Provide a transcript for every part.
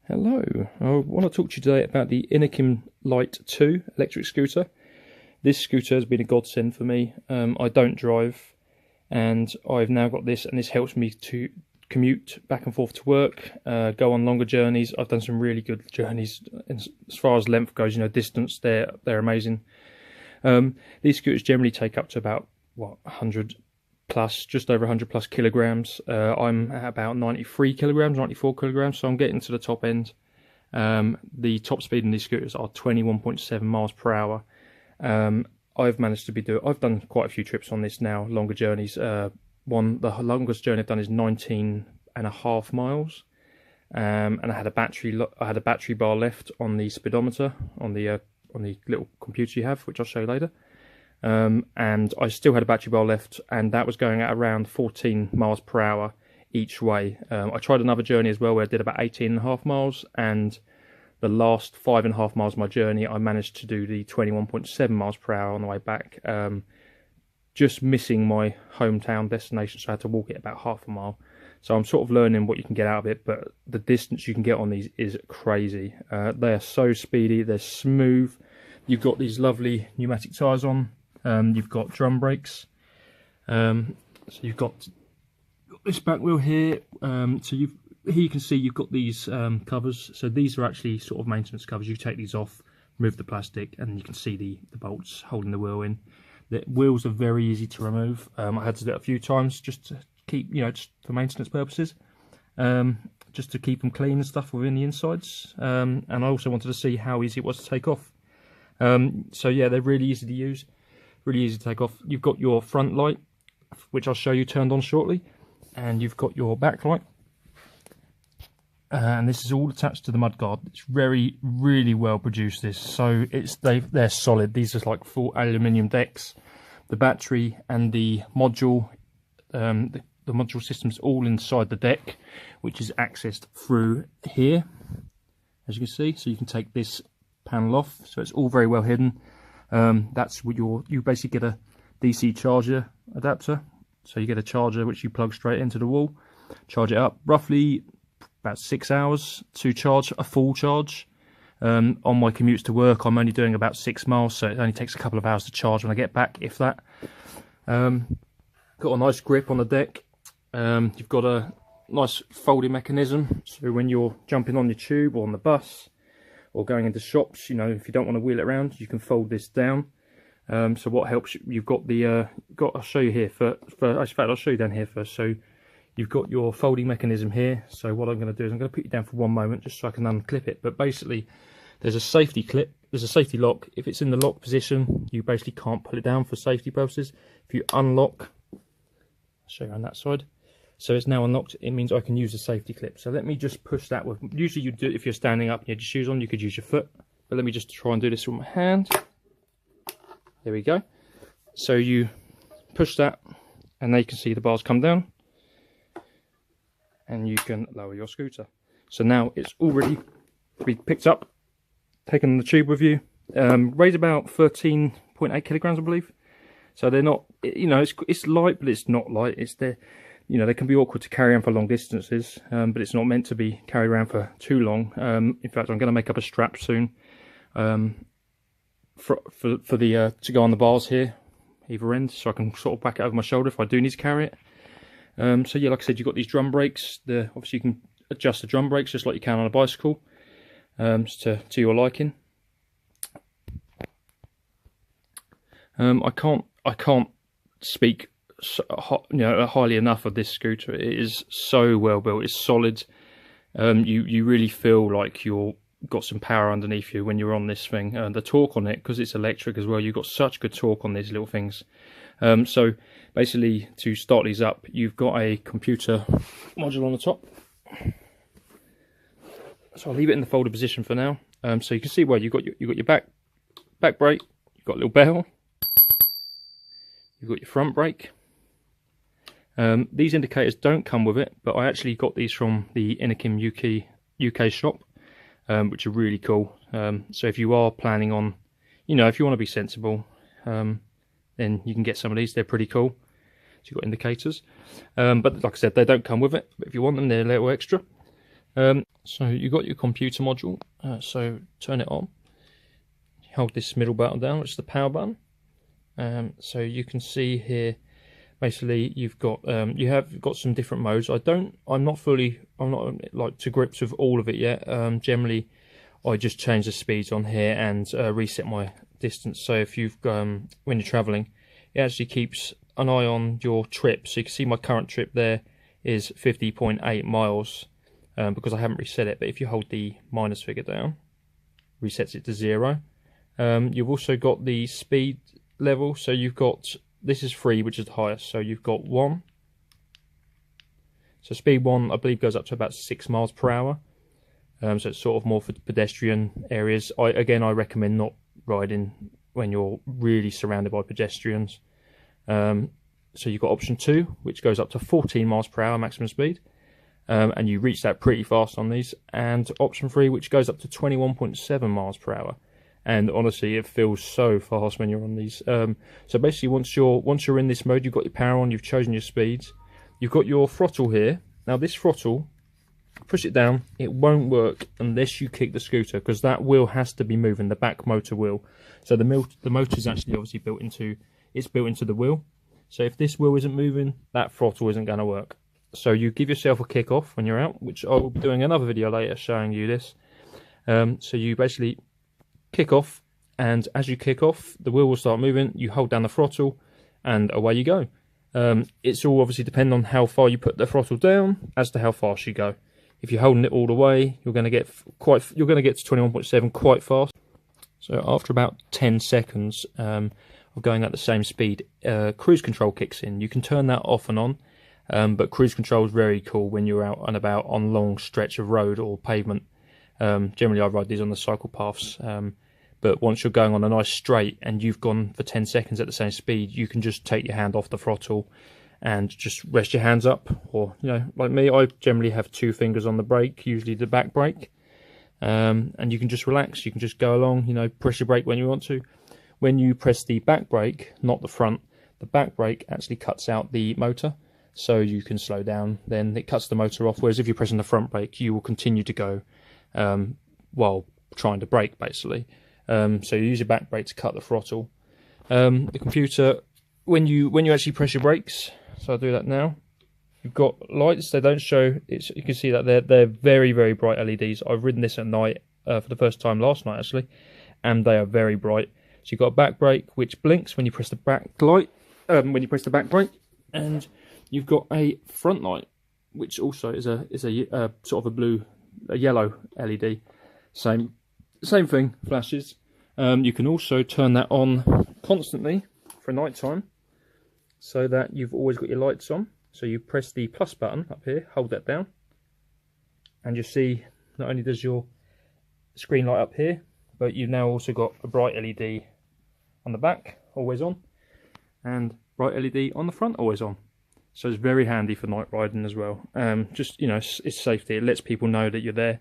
Hello, I want to talk to you today about the Inokim Lite 2 electric scooter. This scooter has been a godsend for me. I don't drive and I've now got this, and this helps me to commute back and forth to work, go on longer journeys. I've done some really good journeys as far as length goes, distance, they're amazing. These scooters generally take up to about 100 plus, just over 100 plus kilograms. I'm at about 93 kilograms, 94 kilograms, so I'm getting to the top end. The top speed in these scooters are 21.7 miles per hour. I've managed to I've done quite a few trips on this now, longer journeys. The longest journey I've done is 19.5 miles. And I had a battery bar left on the speedometer on the little computer you have, which I'll show you later. And I still had a battery bar left, and that was going at around 14 miles per hour each way. I tried another journey as well where I did about 18.5 miles, and the last 5.5 miles of my journey I managed to do the 21.7 miles per hour on the way back, just missing my hometown destination, so I had to walk it about half a mile. So I'm sort of learning what you can get out of it, but the distance you can get on these is crazy. They are so speedy, they're smooth. You've got these lovely pneumatic tyres on. You've got drum brakes, so you've got this back wheel here. Here you can see you've got these covers. So these are actually sort of maintenance covers. You take these off, remove the plastic, and you can see the bolts holding the wheel in. The wheels are very easy to remove. I had to do it a few times just to keep, just for maintenance purposes, just to keep them clean and stuff within the insides. And I also wanted to see how easy it was to take off. So yeah, they're really easy to use. Really easy to take off. You've got your front light, which I'll show you turned on shortly, and you've got your back light, and this is all attached to the mudguard. It's really well produced, this, so they're solid. These are like full aluminium decks. The battery and the module, the module system's all inside the deck, which is accessed through here, as you can see. So you can take this panel off, so it's all very well hidden. That's what you basically get a DC charger adapter, so you get a charger which you plug straight into the wall, charge it up, roughly about 6 hours to charge a full charge. On my commutes to work, I'm only doing about 6 miles, so it only takes a couple of hours to charge when I get back, if that. Got a nice grip on the deck. You've got a nice folding mechanism, so when you're jumping on your tube or on the bus or going into shops, if you don't want to wheel it around, you can fold this down. So what helps, you've got the I'll show you here in fact I'll show you down here first. So you've got your folding mechanism here. So what I'm going to do is I'm going to put you down for one moment just so I can unclip it. But basically there's a safety clip, there's a safety lock. If it's in the lock position, you basically can't pull it down for safety purposes. If you unlock, I'll show you on that side. So it's now unlocked, it means I can use the safety clip. So let me just push that with, usually you do it if you're standing up and you had your shoes on, you could use your foot. But let me just try and do this with my hand. There we go. So you push that, and now you can see the bars come down. And you can lower your scooter. So now it's all ready to be picked up, taken on the tube with you. Weighs about 13.8 kilograms, I believe. So they're not, it's light, but it's not light. They can be awkward to carry on for long distances, but it's not meant to be carried around for too long. In fact, I'm going to make up a strap soon to go on the bars here, either end, so I can sort of back it over my shoulder if I do need to carry it. So yeah, like I said, you've got these drum brakes. Obviously you can adjust the drum brakes just like you can on a bicycle, to your liking. I can't speak highly enough of this scooter. It is so well built, it's solid. You really feel like you've got some power underneath you when you're on this thing. The torque on it, because it's electric as well, you've got such good torque on these little things. So basically, to start these up, you've got a computer module on the top. So I'll leave it in the folded position for now. So you can see where you've got your back brake, you've got a little bell, you've got your front brake. These indicators don't come with it, but I actually got these from the Inokim UK shop, which are really cool. So if you are planning on, if you want to be sensible, then you can get some of these. They're pretty cool. So you've got indicators, but like I said, they don't come with it. But if you want them, they're a little extra. So you got your computer module, so turn it on. Hold this middle button down, which is the power button. So you can see here, basically you've got you have got some different modes. I'm not like to grips with all of it yet. Generally I just change the speeds on here and reset my distance. So if you've when you're traveling, it actually keeps an eye on your trip. So you can see my current trip there is 50.8 miles because I haven't reset it. But if you hold the minus figure down, resets it to 0. You've also got the speed level. So you've got, this is 3, which is the highest. So you've got 1. So speed 1, I believe, goes up to about 6 miles per hour. So it's sort of more for pedestrian areas. I recommend not riding when you're really surrounded by pedestrians. So you've got option 2, which goes up to 14 miles per hour maximum speed. And you reach that pretty fast on these. And option 3, which goes up to 21.7 miles per hour. And honestly, it feels so fast when you're on these. So basically, once you're in this mode, you've got your power on, you've chosen your speeds. You've got your throttle here. Now this throttle, push it down, it won't work unless you kick the scooter, because that wheel has to be moving, the back motor wheel. So the motor is actually obviously built into the wheel. So if this wheel isn't moving, that throttle isn't going to work. So you give yourself a kick off when you're out, which I will be doing another video later showing you this. So you basically kick off, and as you kick off, the wheel will start moving. You hold down the throttle, and away you go. It's all obviously depending on how far you put the throttle down as to how fast you go. If you're holding it all the way, you're going to get to 21.7 quite fast. So after about 10 seconds of going at the same speed, cruise control kicks in. You can turn that off and on, but cruise control is very cool when you're out and about on long stretch of road or pavement. Generally I ride these on the cycle paths, but once you're going on a nice straight and you've gone for 10 seconds at the same speed, you can just take your hand off the throttle and just rest your hands up. Or, you know, like me, I generally have 2 fingers on the brake, usually the back brake, and you can just relax. You can just go along, you know, press your brake when you want to. When you press the back brake, not the front, the back brake actually cuts out the motor, so you can slow down, then it cuts the motor off. Whereas if you're pressing the front brake, you will continue to go while trying to brake, basically. So you use your back brake to cut the throttle. The computer, when you actually press your brakes, so I'll do that now. You've got lights. They don't show. You can see that they're very, very bright LEDs. I've ridden this at night for the first time last night actually, and they are very bright. So you've got a back brake which blinks when you press the back light, when you press the back brake, and you've got a front light which also is a sort of a yellow LED. Same thing, flashes. You can also turn that on constantly for night time, so that you've always got your lights on. So you press the plus button up here, hold that down, and you see not only does your screen light up here, but you've now also got a bright LED on the back, always on, and bright LED on the front, always on. So it's very handy for night riding as well. Just, you know, it's safety. It lets people know that you're there,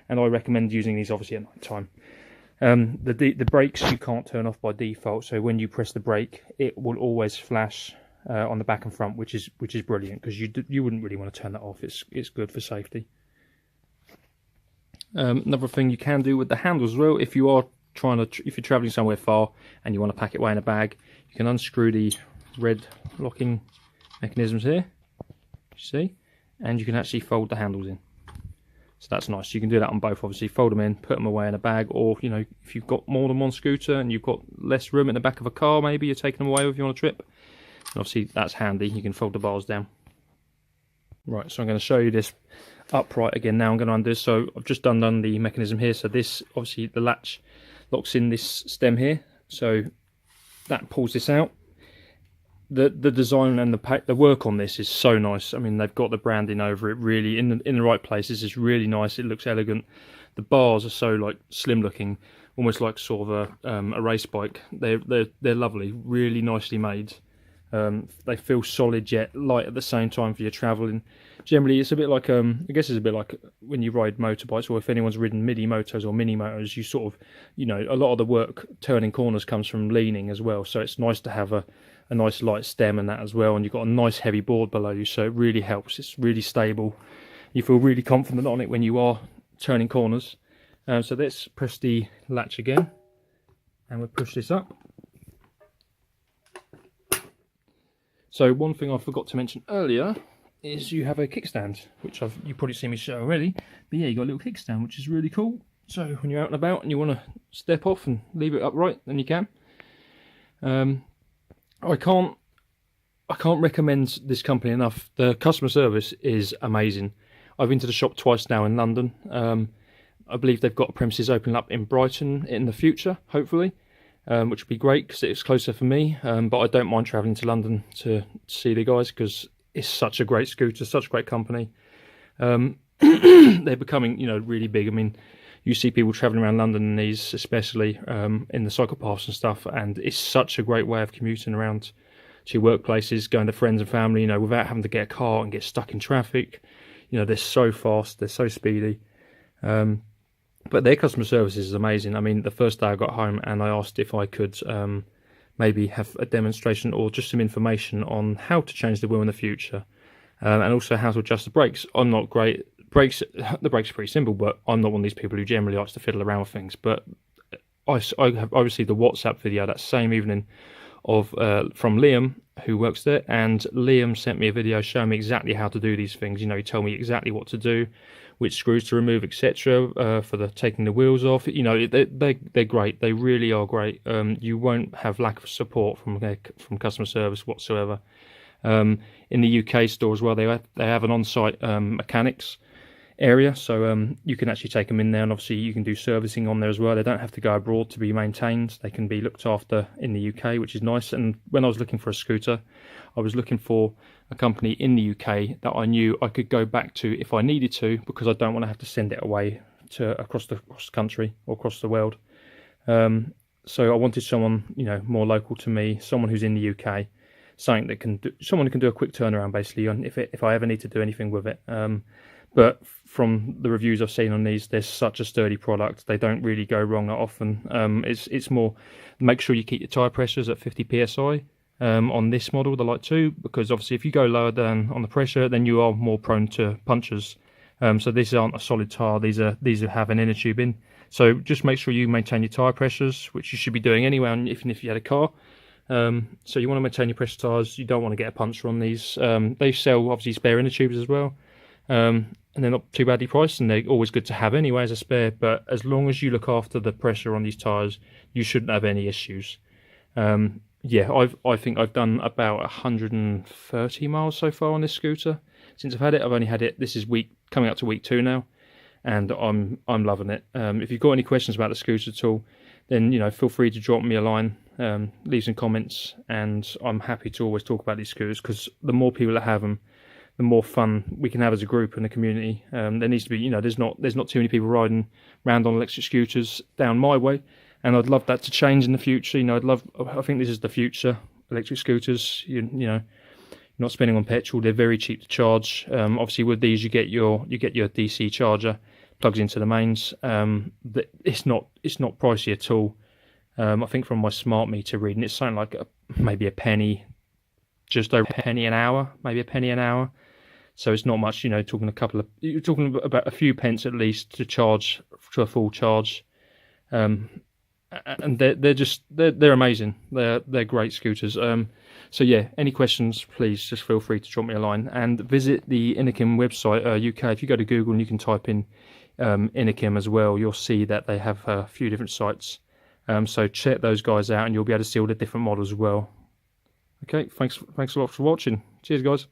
and I recommend using these obviously at night time. The brakes you can't turn off by default, so when you press the brake, it will always flash on the back and front, which is brilliant, because you wouldn't really want to turn that off. It's good for safety. Another thing you can do with the handles as well, if you're traveling somewhere far and you want to pack it away in a bag, you can unscrew the red locking mechanisms here, you see, and you can actually fold the handles in. So that's nice. You can do that on both, obviously. Fold them in, put them away in a bag, or, you know, if you've got more than one scooter and you've got less room in the back of a car, maybe you're taking them away with you on a trip, and obviously that's handy. You can fold the bars down. Right, so I'm going to show you this upright again now. I'm going to undo this. So I've just undone the mechanism here. So this, obviously the latch locks in this stem here, so that pulls this out. The design and the work on this is so nice. I mean, they've got the branding over it really in the right places. It's really nice. It looks elegant. The bars are so like slim looking, almost like sort of a race bike. They're lovely, really nicely made. They feel solid yet light at the same time for your travelling. Generally, it's a bit like I guess it's a bit like when you ride motorbikes, or if anyone's ridden midi motos or mini motos, you sort of, you know, a lot of the work turning corners comes from leaning as well. So it's nice to have a nice light stem and that as well, and you've got a nice heavy board below you, so it really helps. It's really stable, You feel really confident on it when you are turning corners. So let's press the latch again, and we'll push this up. So one thing I forgot to mention earlier is you have a kickstand, which you've probably seen me show already. But yeah, you got a little kickstand, which is really cool. So when you're out and about and you want to step off and leave it upright, then you can. I can't recommend this company enough. The customer service is amazing. I've been to the shop twice now in London. I believe they've got premises opening up in Brighton in the future, hopefully, which would be great because it's closer for me. But I don't mind travelling to London to see the guys because it's such a great scooter, such a great company. They're becoming, really big. I mean, you see people travelling around London in these, especially in the cycle paths and stuff, and it's such a great way of commuting around to your workplaces, going to friends and family, without having to get a car and get stuck in traffic. They're so fast, they're so speedy. But their customer service is amazing. I mean, the first day I got home and I asked if I could maybe have a demonstration or just some information on how to change the wheel in the future, and also how to adjust the brakes. I'm not great. The brakes are pretty simple, but I'm not one of these people who generally likes to fiddle around with things. But I received a WhatsApp video that same evening from Liam, who works there, and Liam sent me a video showing me exactly how to do these things. He told me exactly what to do, which screws to remove, etc. For taking the wheels off. They're great. They really are great. You won't have lack of support from customer service whatsoever. In the UK store as well, they have an on-site mechanics area, so you can actually take them in there, and obviously you can do servicing on there as well. They don't have to go abroad to be maintained. They can be looked after in the UK, which is nice. And when I was looking for a scooter, I was looking for a company in the UK that I knew I could go back to if I needed to, because I don't want to have to send it away across the country or across the world. So I wanted someone more local to me, someone who's in the UK, someone who can do a quick turnaround basically on if I ever need to do anything with it. But from the reviews I've seen on these, they're such a sturdy product. They don't really go wrong that often. It's more, make sure you keep your tyre pressures at 50 psi on this model, the Light 2, because obviously if you go lower down on the pressure, then you are more prone to punctures. So these aren't a solid tyre. These have an inner tube in. So just make sure you maintain your tyre pressures, which you should be doing anyway, even if you had a car. So you want to maintain your pressure tyres. You don't want to get a puncture on these. They sell obviously spare inner tubes as well. And they're not too badly priced, and they're always good to have anyway as a spare. But as long as you look after the pressure on these tyres, you shouldn't have any issues. Yeah, I think I've done about 130 miles so far on this scooter since I've had it. I've only had it, this is coming up to week 2 now, and I'm loving it. If you've got any questions about the scooter at all, then feel free to drop me a line, leave some comments, and I'm happy to always talk about these scooters, because the more people that have them, the more fun we can have as a group and a community. There needs to be, there's not too many people riding around on electric scooters down my way, and I'd love that to change in the future. I think this is the future. Electric scooters, you're not spending on petrol. They're very cheap to charge. Obviously, with these, you get your DC charger, plugs into the mains. It's not pricey at all. I think from my smart meter reading, it's something like maybe a penny, just over a penny an hour, maybe a penny an hour. So it's not much, you're talking about a few pence at least to charge to a full charge. And they're amazing. They're great scooters. So yeah, any questions, please just feel free to drop me a line, and visit the Inokim website, UK. If you go to Google and you can type in Inokim as well, you'll see that they have a few different sites. So check those guys out, and you'll be able to see all the different models as well. Okay, thanks a lot for watching. Cheers, guys.